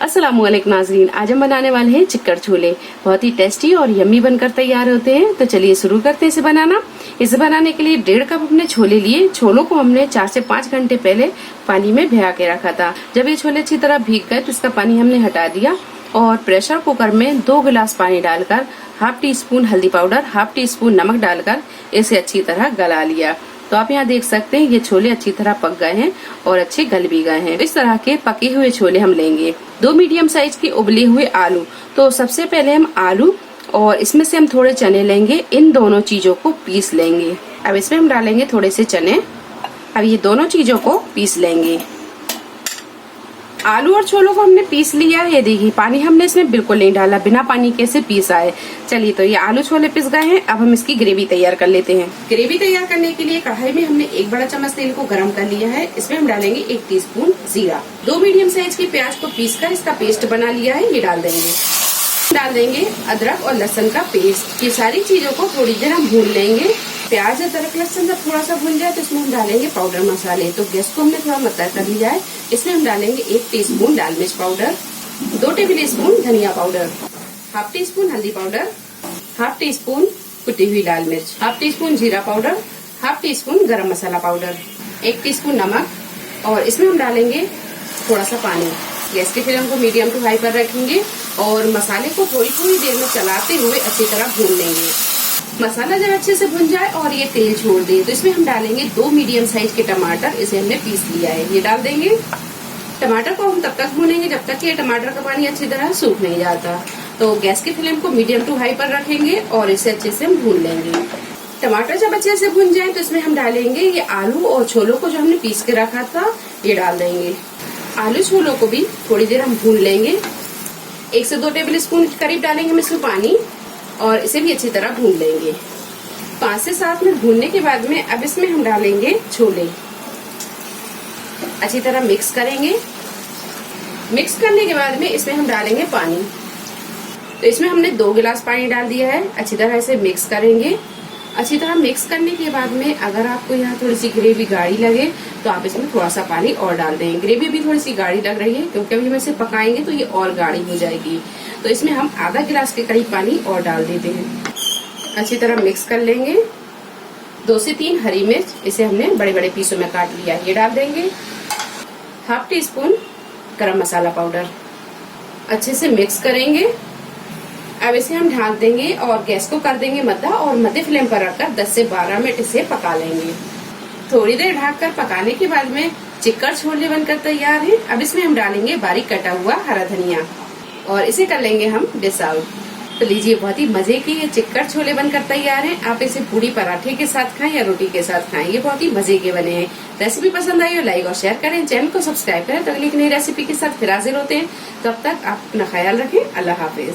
अस्सलामुअलैकुम नाज़रीन, आज हम बनाने वाले हैं चिक्कड़ छोले। बहुत ही टेस्टी और यम्मी बनकर तैयार होते हैं। तो चलिए शुरू करते हैं इसे बनाना। इसे बनाने के लिए 1.5 कप हमने छोले लिए। छोलों को हमने 4 से 5 घंटे पहले पानी में भिगा के रखा था। जब ये छोले अच्छी तरह भीग गए तो इसका पानी हमने हटा दिया और प्रेशर कुकर में 2 गिलास पानी डालकर हाफ टी स्पून हल्दी पाउडर, हाफ टी स्पून नमक डालकर इसे अच्छी तरह गला लिया। तो आप यहाँ देख सकते हैं ये छोले अच्छी तरह पक गए हैं और अच्छे गल भी गए हैं। इस तरह के पके हुए छोले हम लेंगे। 2 मीडियम साइज के उबले हुए आलू। तो सबसे पहले हम आलू और इसमें से हम थोड़े चने लेंगे। इन दोनों चीजों को पीस लेंगे। अब इसमें हम डालेंगे थोड़े से चने। अब ये दोनों चीजों को पीस लेंगे। आलू और छोलों को हमने पीस लिया है। ये देखिए पानी हमने इसमें बिल्कुल नहीं डाला, बिना पानी के से पीसा है। चलिए तो ये आलू छोले पिस गए हैं। अब हम इसकी ग्रेवी तैयार कर लेते हैं। ग्रेवी तैयार करने के लिए कढ़ाई में हमने 1 बड़ा चम्मच तेल को गरम कर लिया है। इसमें हम डालेंगे 1 टीस्पून जीरा। 2 मीडियम साइज की प्याज को पीसकर इसका पेस्ट बना लिया है, ये डाल देंगे। डाल देंगे अदरक और लहसुन का पेस्ट। ये सारी चीजों को थोड़ी देर हम भून लेंगे। प्याज, अदरक, लहसुन जब थोड़ा सा भून जाए तो इसमें हम डालेंगे पाउडर मसाले। तो गैस को हमने थोड़ा मद्दा कर लिया है। इसमें हम डालेंगे 1 टीस्पून लाल मिर्च पाउडर, 2 टेबल स्पून धनिया पाउडर, हाफ टी स्पून हल्दी पाउडर, हाफ टी स्पून कुटी हुई लाल मिर्च, हाफ टी स्पून जीरा पाउडर, हाफ टी स्पून गरम मसाला पाउडर, 1 टीस्पून नमक और इसमें हम डालेंगे थोड़ा सा पानी। गैस की फ्लेम को मीडियम टू हाई पर रखेंगे और मसाले को थोड़ी थोड़ी देर में चलाते हुए अच्छी तरह भून लेंगे। मसाला जब अच्छे से भुन जाए और ये तेल छोड़ दे तो इसमें हम डालेंगे 2 मीडियम साइज के टमाटर। इसे हमने पीस लिया है, ये डाल देंगे। टमाटर को हम तब तक भूनेंगे जब तक कि टमाटर का पानी अच्छी तरह सूख नहीं जाता। तो गैस की फ्लेम को मीडियम टू हाई पर रखेंगे और इसे अच्छे से हम भून लेंगे। टमाटर जब अच्छे से भुन जाए तो इसमें हम डालेंगे ये आलू और छोलों को जो हमने पीस के रखा था, ये डाल देंगे। आलू छोलों को भी थोड़ी देर हम भून लेंगे। 1 से 2 टेबल स्पून करीब डालेंगे हम इसमें पानी और इसे भी अच्छी तरह भून लेंगे। 5 से 7 मिनट भूनने के बाद में अब इसमें हम डालेंगे छोले। अच्छी तरह मिक्स करेंगे। मिक्स करने के बाद में इसमें हम डालेंगे पानी। तो इसमें हमने 2 गिलास पानी डाल दिया है। अच्छी तरह इसे मिक्स करेंगे। अच्छी तरह मिक्स करने के बाद में अगर आपको यहाँ थोड़ी सी ग्रेवी गाढ़ी लगे तो आप इसमें थोड़ा सा पानी और डाल दें। ग्रेवी भी थोड़ी सी गाढ़ी लग रही है क्योंकि अभी हम इसे पकाएंगे तो ये और गाढ़ी हो जाएगी। तो इसमें हम आधा गिलास के करीब पानी और डाल देते हैं। अच्छी तरह मिक्स कर लेंगे। 2 से 3 हरी मिर्च, इसे हमने बड़े बड़े पीसों में काट लिया, ये डाल देंगे। हाफ टी स्पून गरम मसाला पाउडर। अच्छे से मिक्स करेंगे। अब इसे हम ढक देंगे और गैस को कर देंगे मद्दा और मध्य फ्लेम पर रखकर 10 से 12 मिनट इसे पका लेंगे। थोड़ी देर ढककर पकाने के बाद में चिक्कड़ छोले बनकर तैयार है। अब इसमें हम डालेंगे बारीक कटा हुआ हरा धनिया और इसे कर लेंगे हम डिश आउट। तो लीजिए बहुत ही मजे की ये चिक्कड़ छोले बनकर तैयार हैं। आप इसे पूरी पराठे के साथ खाएं या रोटी के साथ खाएं, ये बहुत ही मजे के बने हैं। रेसिपी पसंद आई हो लाइक और शेयर करें, चैनल को सब्सक्राइब करें। तो अगली नई रेसिपी के साथ फिर हाजिर होते हैं। तब तक आप अपना ख्याल रखें। अल्लाह हाफिज।